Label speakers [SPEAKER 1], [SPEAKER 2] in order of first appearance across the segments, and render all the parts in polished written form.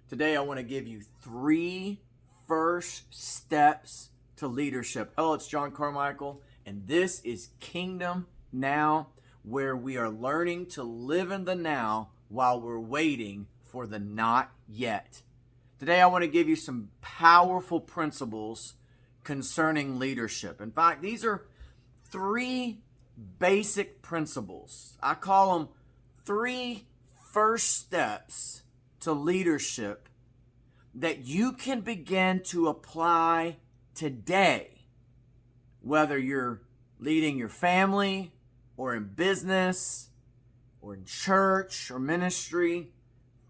[SPEAKER 1] Today I want to give you 3 first steps to leadership. Hello, it's John Carmichael, and this is Kingdom Now, where we are learning to live in the now while we're waiting for the not yet. Today I want to give you some powerful principles concerning leadership. In fact, these are 3 basic principles. I call them 3 first steps to leadership that you can begin to apply today, whether you're leading your family or in business or in church or ministry.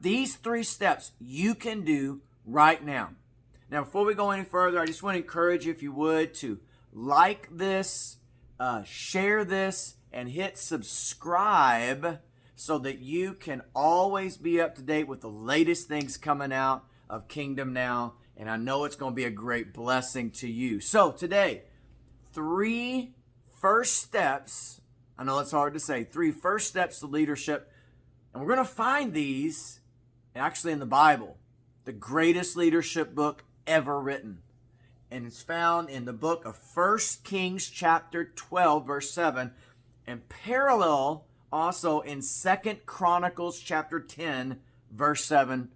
[SPEAKER 1] These 3 steps you can do right now. Now, before we go any further, I just want to encourage you, if you would, to like this, share this, and hit subscribe so that you can always be up to date with the latest things coming out of Kingdom Now. And I know it's going to be a great blessing to you. So today, 3 first steps. I know it's hard to say. 3 first steps to leadership. And we're going to find these actually in the Bible, the greatest leadership book ever written. And it's found in the book of 1 Kings chapter 12, verse 7, and parallel also in 2 Chronicles chapter 10, verse 7.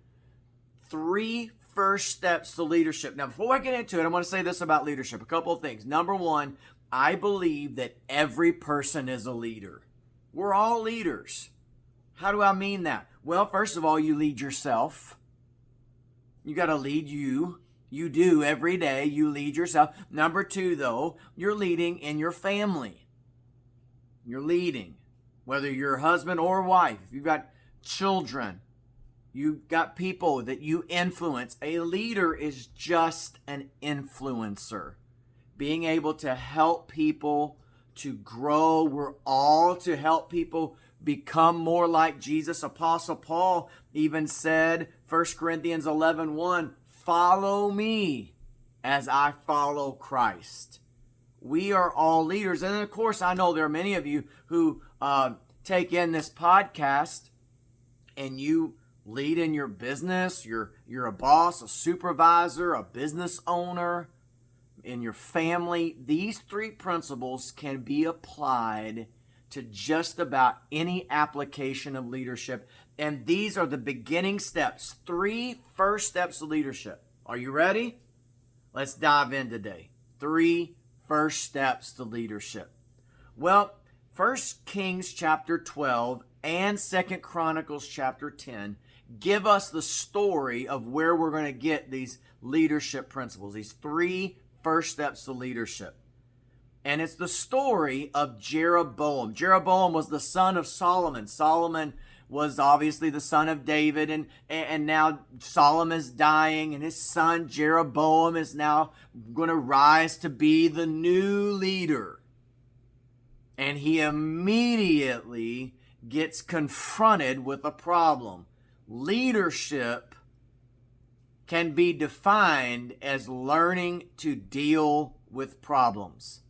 [SPEAKER 1] 3 first steps to leadership. Now, before I get into it, I want to say this about leadership. A couple of things. Number one, I believe that every person is a leader. We're all leaders. How do I mean that? Well, first of all, you lead yourself. You got to lead you. You do every day. You lead yourself. Number 2, though, you're leading in your family. You're leading. Whether you're husband or wife, if you've got children, you've got people that you influence. A leader is just an influencer. Being able to help people to grow. We're all to help people become more like Jesus. Apostle Paul even said, 1 Corinthians 11:1, follow me as I follow Christ. We are all leaders. And of course, I know there are many of you who take in this podcast and you lead in your business. You're a boss, a supervisor, a business owner, in your family. These 3 principles can be applied to just about any application of leadership. And these are the beginning steps. 3 first steps of leadership. Are you ready? Let's dive in today. 3 first steps to leadership. Well, 1 Kings chapter 12 and 2 Chronicles chapter 10 give us the story of where we're going to get these leadership principles, these 3 first steps to leadership. And it's the story of Jeroboam. Jeroboam was the son of Solomon. Solomon was obviously the son of David, and now Solomon's dying, and his son Jeroboam is now going to rise to be the new leader. And he immediately gets confronted with a problem. Leadership can be defined as learning to deal with problems.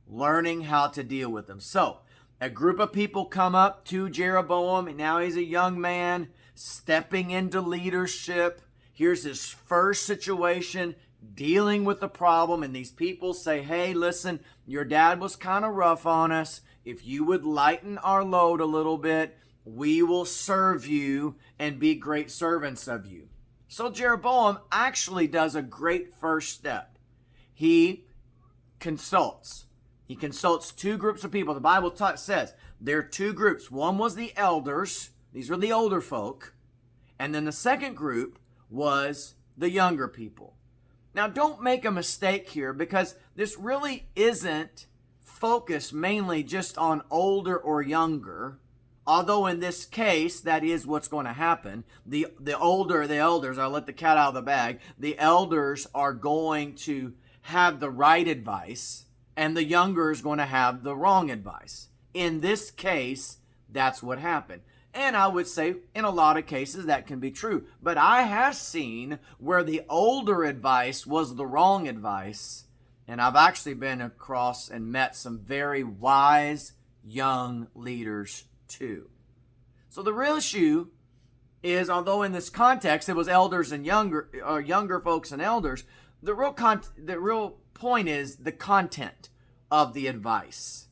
[SPEAKER 1] Learning how to deal with them. So, a group of people come up to Jeroboam, and now he's a young man stepping into leadership. Here's his first situation, dealing with the problem, and these people say, hey, listen, your dad was kind of rough on us. If you would lighten our load a little bit, we will serve you and be great servants of you. So Jeroboam actually does a great first step. He consults. He consults 2 groups of people. The Bible says there are 2 groups. One was the elders. These were the older folk. And then the second group was the younger people. Now, don't make a mistake here, because this really isn't focused mainly just on older or younger. Although in this case, that is what's going to happen. The elders, I'll let the cat out of the bag. The elders are going to have the right advice, and the younger is going to have the wrong advice. In this case, that's what happened. And I would say in a lot of cases that can be true. But I have seen where the older advice was the wrong advice. And I've actually been across and met some very wise young leaders too. So the real issue is, although in this context it was elders and younger folks and elders, the real point is the content of the advice.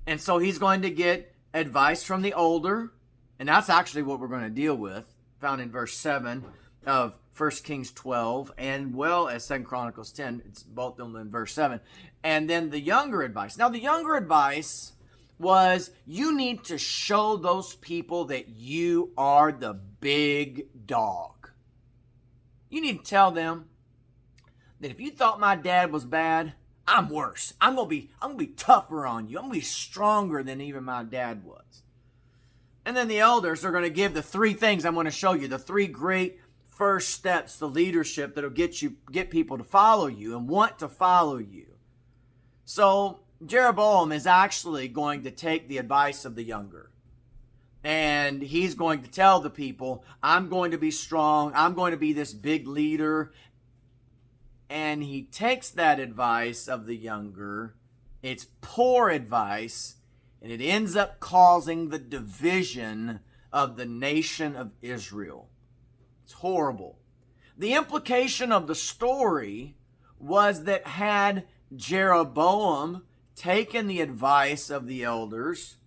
[SPEAKER 1] And so he's going to get advice from the older, and that's actually what we're going to deal with, found in verse 7 of 1 Kings 12, and well as 2 Chronicles 10. It's both of them in verse 7. And then the younger advice. Now, the younger advice was, you need to show those people that you are the big dog. You need to tell them that if you thought my dad was bad, I'm worse. I'm gonna be tougher on you. I'm gonna be stronger than even my dad was. And then the elders are gonna give the three things I'm gonna show you, the three great first steps to leadership that'll get people to follow you and want to follow you. So Jeroboam is actually going to take the advice of the younger. And he's going to tell the people, I'm going to be strong. I'm going to be this big leader. And he takes that advice of the younger. It's poor advice. And it ends up causing the division of the nation of Israel. It's horrible. The implication of the story was that had Jeroboam taken the advice of the elders,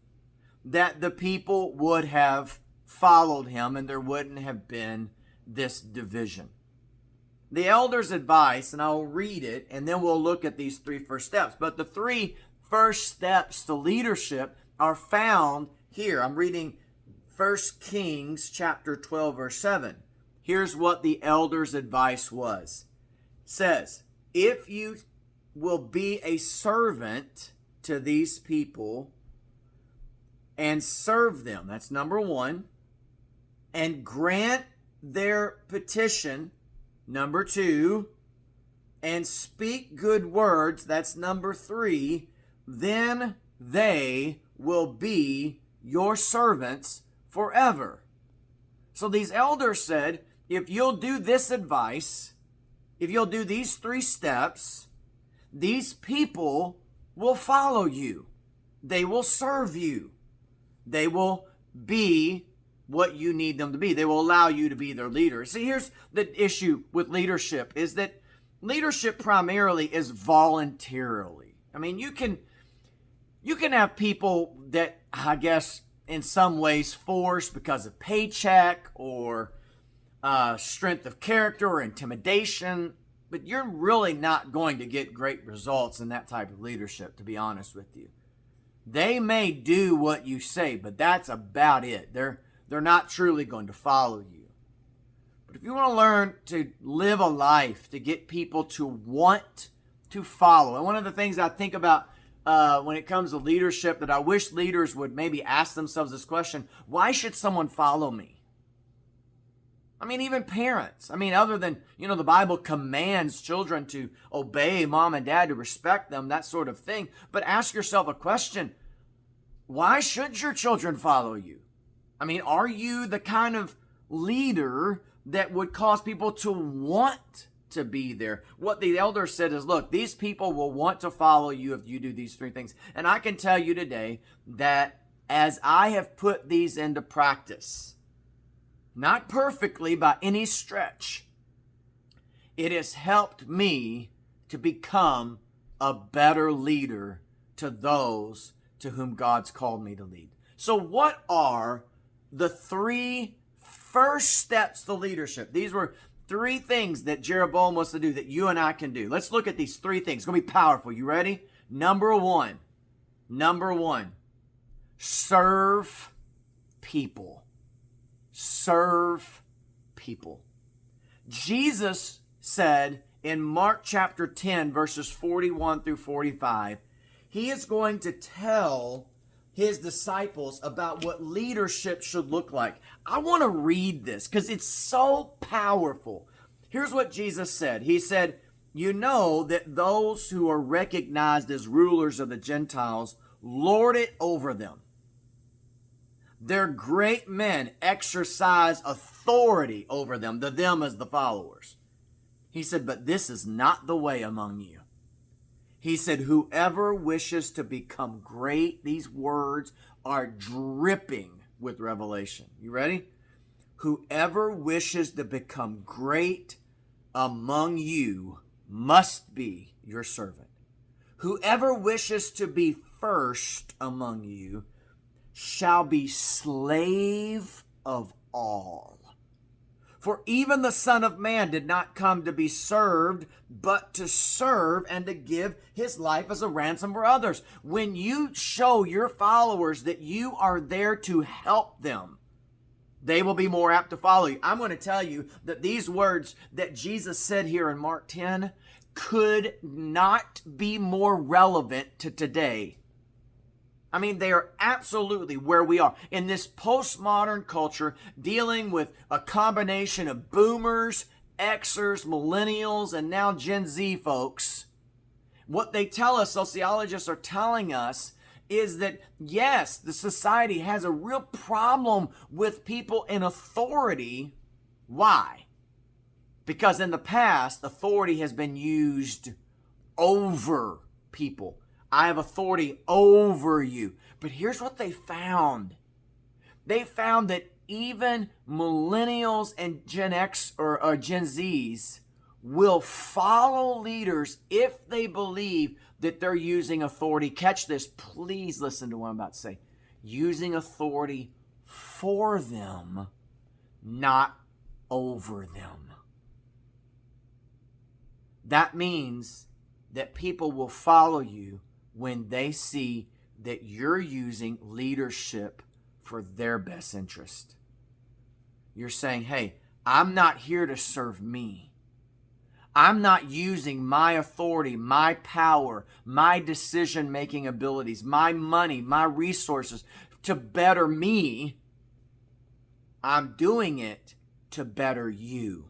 [SPEAKER 1] that the people would have followed him and there wouldn't have been this division. The elders' advice, and I'll read it, and then we'll look at these three first steps. But the three first steps to leadership are found here. I'm reading 1 Kings chapter 12, verse 7. Here's what the elders' advice was. It says, if you will be a servant to these people and serve them, that's number one, and grant their petition, number two, and speak good words, that's number three, then they will be your servants forever. So these elders said, if you'll do this advice, if you'll do these three steps, these people will follow you. They will serve you. They will be what you need them to be. They will allow you to be their leader. See, here's the issue with leadership, is that leadership primarily is voluntarily. I mean, you can have people that, I guess, in some ways forced because of paycheck or strength of character or intimidation, but you're really not going to get great results in that type of leadership, to be honest with you. They may do what you say, but that's about it. They're not truly going to follow you. But if you want to learn to live a life to get people to want to follow, and one of the things I think about when it comes to leadership that I wish leaders would maybe ask themselves this question: why should someone follow me? I mean, even parents. I mean, other than, the Bible commands children to obey mom and dad, to respect them, that sort of thing. But ask yourself a question: why should your children follow you? I mean, are you the kind of leader that would cause people to want to be there? What the elder said is, look, these people will want to follow you if you do these three things. And I can tell you today that as I have put these into practice, not perfectly by any stretch, it has helped me to become a better leader to those to whom God's called me to lead. So what are the three first steps to leadership? These were three things that Jeroboam wants to do that you and I can do. Let's look at these three things. It's going to be powerful. You ready? Number one, serve people. Serve people. Jesus said in Mark chapter 10, verses 41 through 45, he is going to tell his disciples about what leadership should look like. I want to read this because it's so powerful. Here's what Jesus said. He said, you know that those who are recognized as rulers of the Gentiles lord it over them. Their great men exercise authority over them. The them as the followers. He said, but this is not the way among you. He said, whoever wishes to become great, these words are dripping with revelation. You ready? Whoever wishes to become great among you must be your servant. Whoever wishes to be first among you shall be slave of all. For even the Son of Man did not come to be served, but to serve and to give his life as a ransom for others. When you show your followers that you are there to help them, they will be more apt to follow you. I'm going to tell you that these words that Jesus said here in Mark 10 could not be more relevant to today. I mean, they are absolutely where we are in this postmodern culture, dealing with a combination of boomers, Xers, millennials, and now Gen Z folks. What they tell us, sociologists are telling us, is that yes, the society has a real problem with people in authority. Why? Because in the past, authority has been used over people. I have authority over you. But here's what they found. They found that even millennials and Gen X or Gen Zs will follow leaders if they believe that they're using authority. Catch this. Please listen to what I'm about to say. Using authority for them, not over them. That means that people will follow you when they see that you're using leadership for their best interest. You're saying, hey, I'm not here to serve me. I'm not using my authority, my power, my decision-making abilities, my money, my resources to better me. I'm doing it to better you.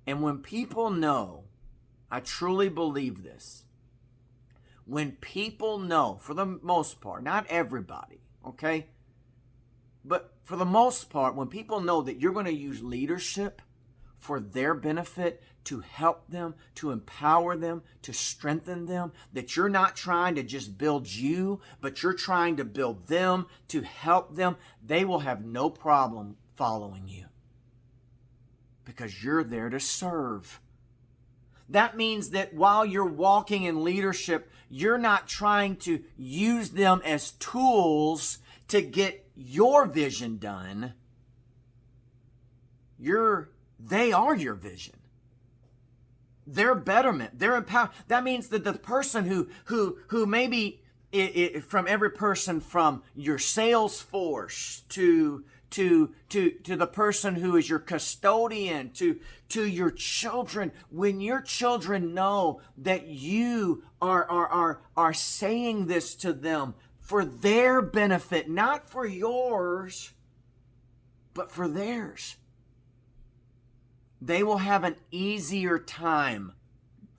[SPEAKER 1] And when people know, I truly believe this, when people know, for the most part, not everybody, okay? But for the most part, when people know that you're going to use leadership for their benefit, to help them, to empower them, to strengthen them, that you're not trying to just build you, but you're trying to build them, to help them, they will have no problem following you. Because you're there to serve. That means that while you're walking in leadership, you're not trying to use them as tools to get your vision done. They are your vision. Their betterment, their empowerment. That means that the person who maybe from every person from your sales force to the person who is your custodian, to your children, when your children know that you are saying this to them for their benefit, not for yours, but for theirs, they will have an easier time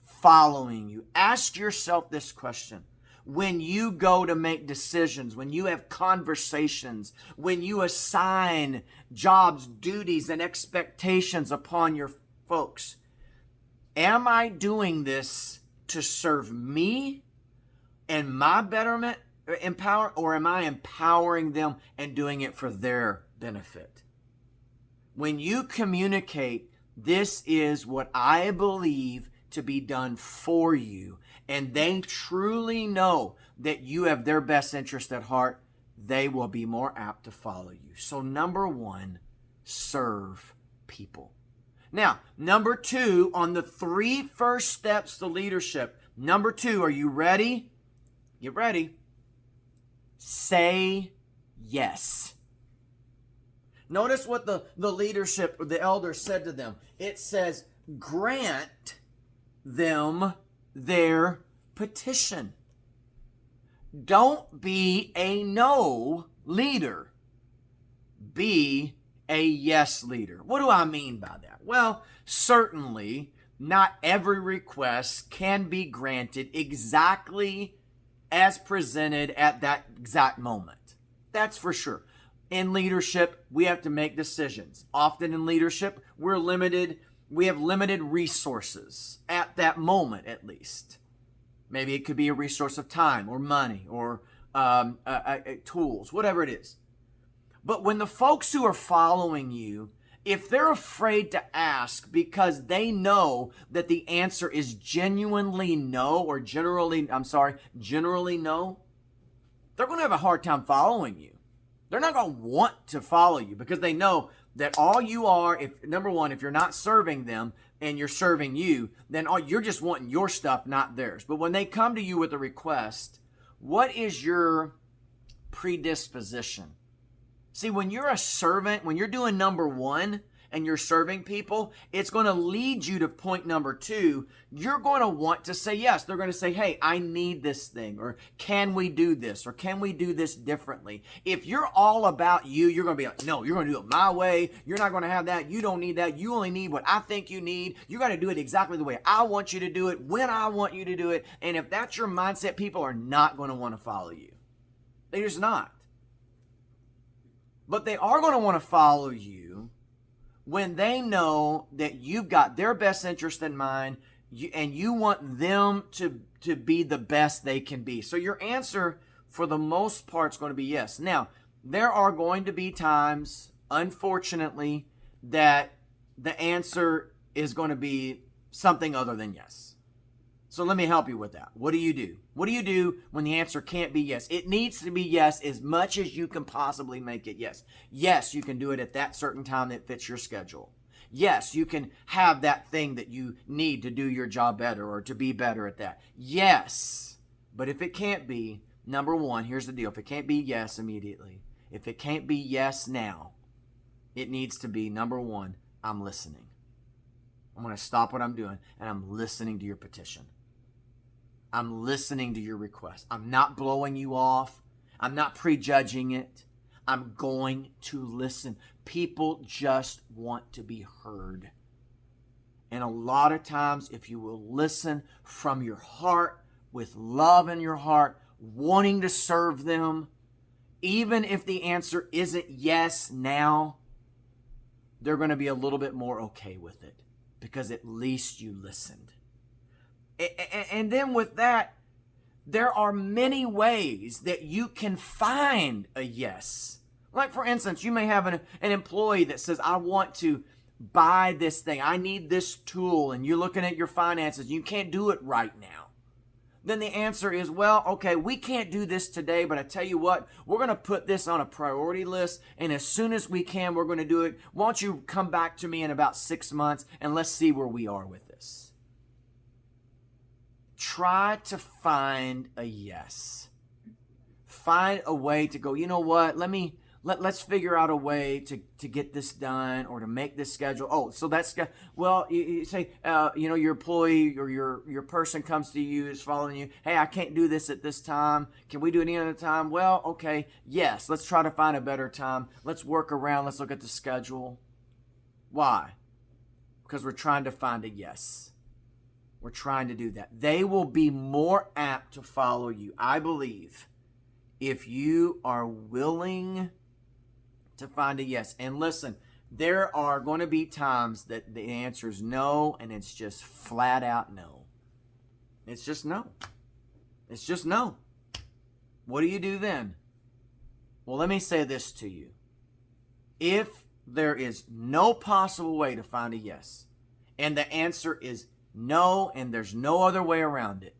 [SPEAKER 1] following you. Ask yourself this question. When you go to make decisions, when you have conversations, when you assign jobs, duties, and expectations upon your folks, am I doing this to serve me and my betterment, or am I empowering them and doing it for their benefit? When you communicate, this is what I believe to be done for you, and they truly know that you have their best interest at heart, they will be more apt to follow you. So number one, serve people. Now, number two, on the 3 first steps to leadership. Number 2, are you ready? Get ready. Say yes. Notice what the leadership, the elders said to them. It says, grant them their petition. Don't be a no leader. Be a yes leader. What do I mean by that? Well, certainly not every request can be granted exactly as presented at that exact moment. That's for sure. In leadership, we have to make decisions. Often in leadership, we have limited resources at that moment, at least. Maybe it could be a resource of time or money or tools, whatever it is. But when the folks who are following you, if they're afraid to ask because they know that the answer is genuinely no, or generally no, they're going to have a hard time following you. They're not going to want to follow you because they know that all you are, number one, if you're not serving them and you're serving you, then you're just wanting your stuff, not theirs. But when they come to you with a request, what is your predisposition? See, when you're a servant, when you're doing number one and you're serving people, it's going to lead you to point number two. You're going to want to say yes. They're going to say, hey, I need this thing, or can we do this, or can we do this differently? If you're all about you, you're going to be like, no, you're going to do it my way. You're not going to have that. You don't need that. You only need what I think you need. You got to do it exactly the way I want you to do it, when I want you to do it. And if that's your mindset, people are not going to want to follow you. They're just not. But they are going to want to follow you when they know that you've got their best interest in mind, and you want them to be the best they can be. So your answer, for the most part, is going to be yes. Now, there are going to be times, unfortunately, that the answer is going to be something other than yes. So let me help you with that. What do you do? What do you do when the answer can't be yes? It needs to be yes as much as you can possibly make it yes. Yes, you can do it at that certain time that fits your schedule. Yes, you can have that thing that you need to do your job better or to be better at that. Yes. But if it can't be, number one, here's the deal. If it can't be yes immediately, if it can't be yes now, it needs to be, number one, I'm listening. I'm going to stop what I'm doing and I'm listening to your petition. I'm listening to your request. I'm not blowing you off. I'm not prejudging it. I'm going to listen. People just want to be heard. And a lot of times, if you will listen from your heart, with love in your heart, wanting to serve them, even if the answer isn't yes now, they're going to be a little bit more okay with it because at least you listened. And then with that, there are many ways that you can find a yes. Like, for instance, you may have an employee that says, I want to buy this thing. I need this tool. And you're looking at your finances. You can't do it right now. Then the answer is, well, okay, we can't do this today, but I tell you what, we're going to put this on a priority list. And as soon as we can, we're going to do it. Why don't you come back to me in about 6 months and let's see where we are with this. Try to find a yes. Find a way to go, you know what, let's figure out a way to get this done or to make this schedule. Oh, so that's, well, you say, your employee or your person comes to you, is following you. Hey, I can't do this at this time. Can we do it any other time? Well, okay, yes, let's try to find a better time. Let's work around. Let's look at the schedule. Why? Because we're trying to find a yes. We're trying to do that. They will be more apt to follow you, I believe, if you are willing to find a yes. And listen, there are going to be times that the answer is no, and it's just flat out no. It's just no. It's just no. What do you do then? Well, let me say this to you. If there is no possible way to find a yes, and the answer is no, and there's no other way around it,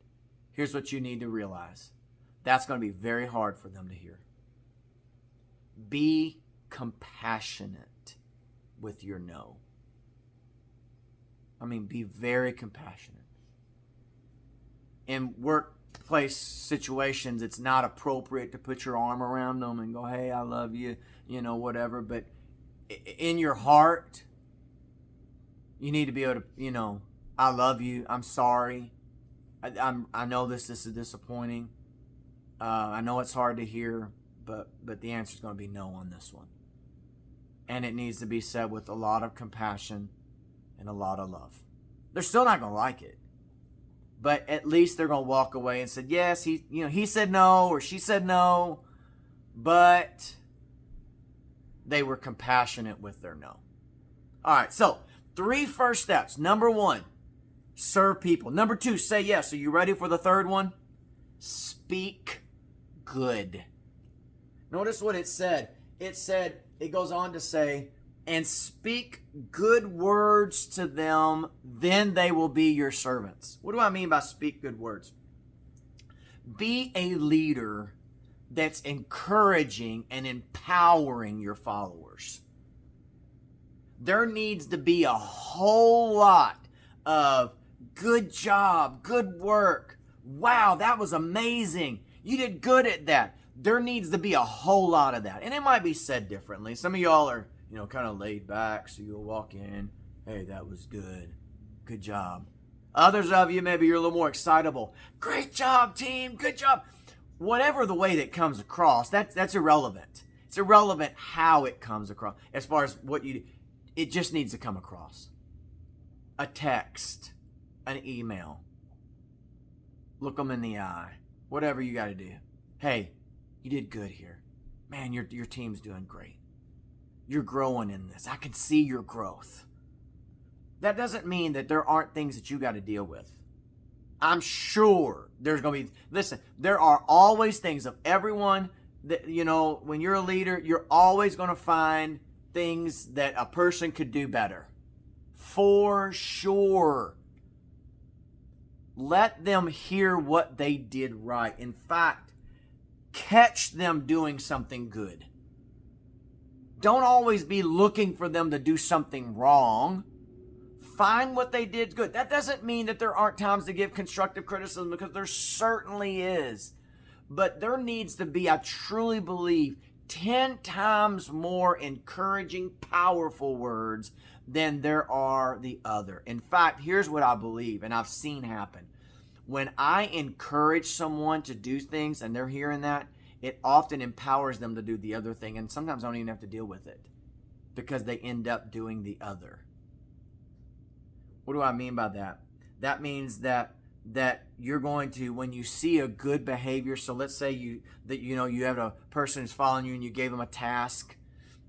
[SPEAKER 1] here's what you need to realize. That's going to be very hard for them to hear. Be compassionate with your no. I mean, be very compassionate. In workplace situations, it's not appropriate to put your arm around them and go, hey, I love you, whatever. But in your heart, you need to be able to, I love you. I'm sorry. I know this is disappointing. I know it's hard to hear, but the answer is going to be no on this one. And it needs to be said with a lot of compassion and a lot of love. They're still not going to like it, but at least they're going to walk away and say, yes, he said no, or she said no, but they were compassionate with their no. All right, so 3 first steps. Number 1, serve people. Number 2, say yes. Are you ready for the third one? Speak good. Notice what it said. it goes on to say, and speak good words to them, then they will be your servants. What do I mean by speak good words? Be a leader that's encouraging and empowering your followers. There needs to be a whole lot of good job, good work. Wow, that was amazing. You did good at that. There needs to be a whole lot of that. And it might be said differently. Some of y'all are, kind of laid back, so you'll walk in, hey, that was good. Good job. Others of you, maybe you're a little more excitable. Great job, team. Good job. Whatever the way that comes across, that's irrelevant. It's irrelevant how it comes across. As far as what you do, it just needs to come across. A text, an email. Look them in the eye. Whatever you got to do. Hey, you did good here. Man, your team's doing great. You're growing in this. I can see your growth. That doesn't mean that there aren't things that you got to deal with. I'm sure there's going to be, listen, there are always things of everyone that, when you're a leader, you're always going to find things that a person could do better. For sure. Let them hear what they did right. In fact, catch them doing something good. Don't always be looking for them to do something wrong. Find what they did good. That doesn't mean that there aren't times to give constructive criticism, because there certainly is. But there needs to be, I truly believe, 10 times more encouraging, powerful words than there are the other. In fact, here's what I believe, and I've seen happen. When I encourage someone to do things and they're hearing that, it often empowers them to do the other thing, and sometimes I don't even have to deal with it because they end up doing the other. What do I mean by that? That means that you're going to, when you see a good behavior, so let's say you have a person who's following you and you gave them a task,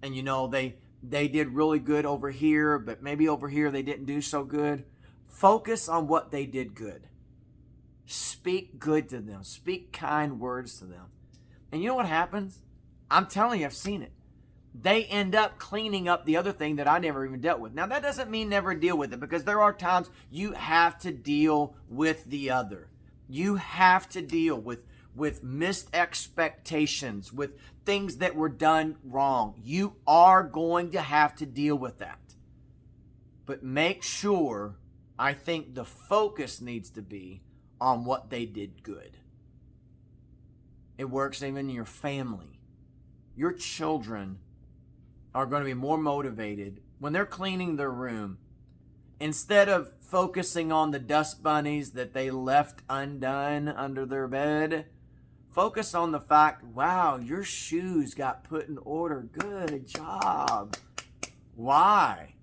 [SPEAKER 1] and they did really good over here, but maybe over here they didn't do so good. Focus on what they did good. Speak good to them. Speak kind words to them. And you know what happens? I'm telling you, I've seen it. They end up cleaning up the other thing that I never even dealt with. Now, that doesn't mean never deal with it, because there are times you have to deal with the other. You have to deal with missed expectations, with things that were done wrong. You are going to have to deal with that. But make sure, I think the focus needs to be on what they did good. It works even in your family. Your children are going to be more motivated when they're cleaning their room. Instead of focusing on the dust bunnies that they left undone under their bed, focus on the fact, wow, your shoes got put in order. Good job. Why?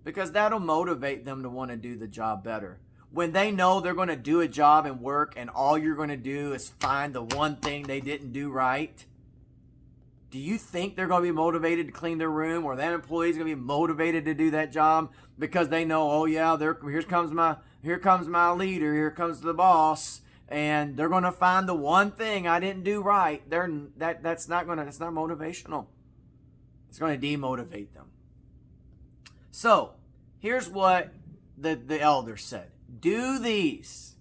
[SPEAKER 1] Because that'll motivate them to want to do the job better. When they know they're going to do a job and work, and all you're going to do is find the one thing they didn't do right, do you think they're going to be motivated to clean their room, or that employee's going to be motivated to do that job because they know, oh yeah, here comes my leader, here comes the boss, and they're going to find the one thing I didn't do right? That's not motivational. It's going to demotivate them. So here's what the elder said: do these,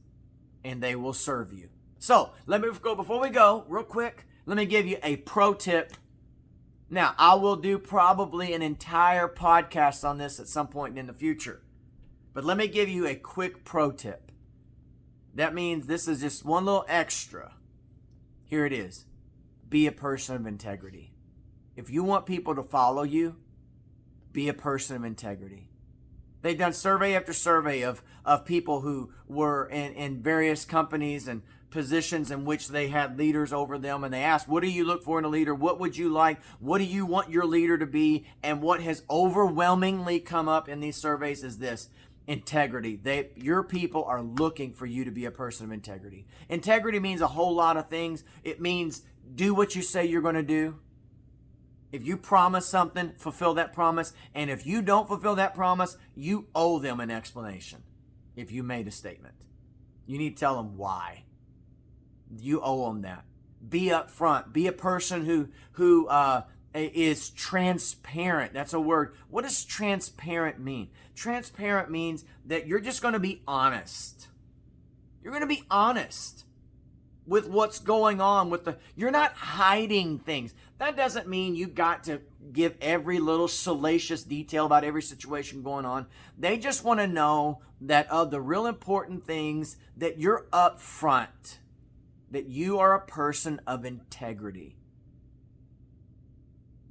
[SPEAKER 1] and they will serve you. So before we go, real quick, let me give you a pro tip. Now, I will do probably an entire podcast on this at some point in the future. But let me give you a quick pro tip. That means this is just one little extra. Here it is. Be a person of integrity. If you want people to follow you, be a person of integrity. They've done survey after survey of people who were in various companies and positions in which they had leaders over them, and they asked, what do you look for in a leader? What would you like? What do you want your leader to be? And what has overwhelmingly come up in these surveys is this: integrity. Your people are looking for you to be a person of integrity. Integrity means a whole lot of things. It means do what you say you're going to do. If you promise something, fulfill that promise. And if you don't fulfill that promise, you owe them an explanation. If you made a statement, you need to tell them why. You owe them that. Be upfront. Be a person who is transparent. That's a word. What does transparent mean? Transparent means that you're just going to be honest. You're going to be honest with what's going on you're not hiding things. That doesn't mean you got to give every little salacious detail about every situation going on. They just want to know that of the real important things, that you're up front, that you are a person of integrity.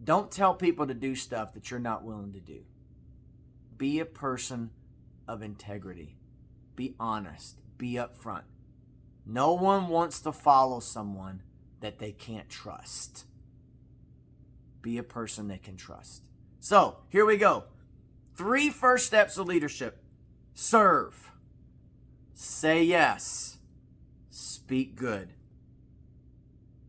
[SPEAKER 1] Don't tell people to do stuff that you're not willing to do. Be a person of integrity. Be honest. Be upfront. No one wants to follow someone that they can't trust. Be a person they can trust. So, here we go. 3 first steps of leadership. Serve. Say yes. Speak good.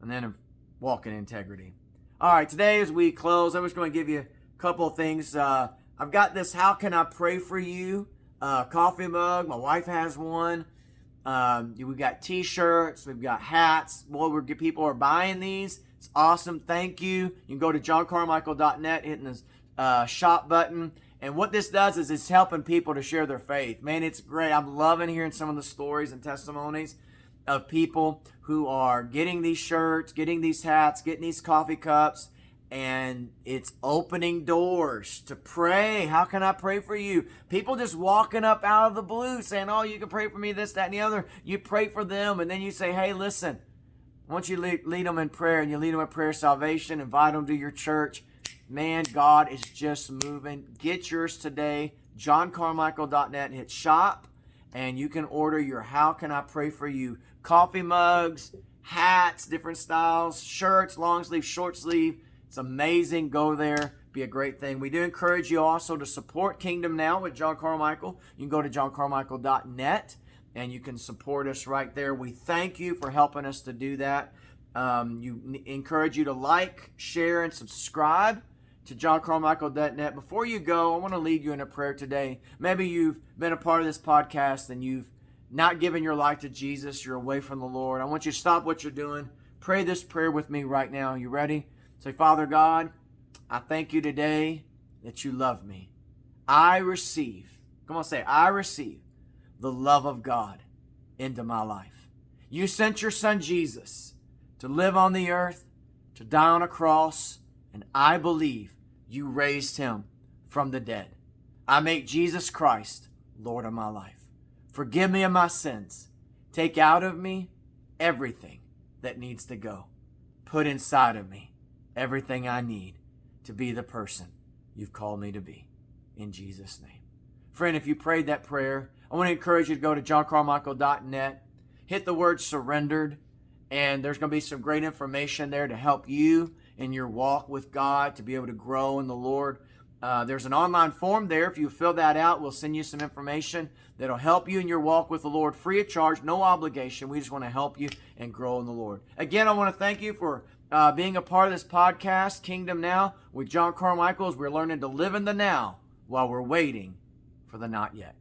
[SPEAKER 1] And then walk in integrity. All right, today as we close, I'm just going to give you a couple of things. I've got this How Can I Pray For You coffee mug. My wife has one. We've got t-shirts. We've got hats. Boy, people are buying these. It's awesome. Thank you. You can go to johncarmichael.net, hitting the shop button. And what this does is it's helping people to share their faith. Man, it's great. I'm loving hearing some of the stories and testimonies of people who are getting these shirts, getting these hats, getting these coffee cups, and it's opening doors to pray. How can I pray for you? People just walking up out of the blue saying, oh, you can pray for me, this, that, and the other. You pray for them, and then you say, hey, listen, once you lead them in prayer, and you lead them in prayer of salvation, invite them to your church, man, God is just moving. Get yours today, johncarmichael.net, hit shop, and you can order your How Can I Pray For You coffee mugs, hats, different styles, shirts, long sleeve, short sleeve. It's amazing. Go there. Be a great thing. We do encourage you also to support Kingdom Now with John Carmichael. You can go to johncarmichael.net and you can support us right there. We thank you for helping us to do that. Encourage you to like, share, and subscribe to johncarmichael.net. Before you go, I want to lead you in a prayer today. Maybe you've been a part of this podcast and you've not given your life to Jesus. You're away from the Lord. I want you to stop what you're doing. Pray this prayer with me right now. You ready? Say, Father God, I thank you today that you love me. I receive, come on, say, I receive the love of God into my life. You sent your son Jesus to live on the earth, to die on a cross, and I believe you raised him from the dead. I make Jesus Christ Lord of my life. Forgive me of my sins. Take out of me everything that needs to go. Put inside of me everything I need to be the person you've called me to be. In Jesus' name. Friend, if you prayed that prayer, I want to encourage you to go to johncarmichael.net, hit the word surrendered, and there's going to be some great information there to help you in your walk with God to be able to grow in the Lord. There's an online form there. If you fill that out, we'll send you some information that'll help you in your walk with the Lord, free of charge, no obligation. We just want to help you and grow in the Lord. Again, I want to thank you for being a part of this podcast, Kingdom Now, with John Carmichael, as we're learning to live in the now while we're waiting for the not yet.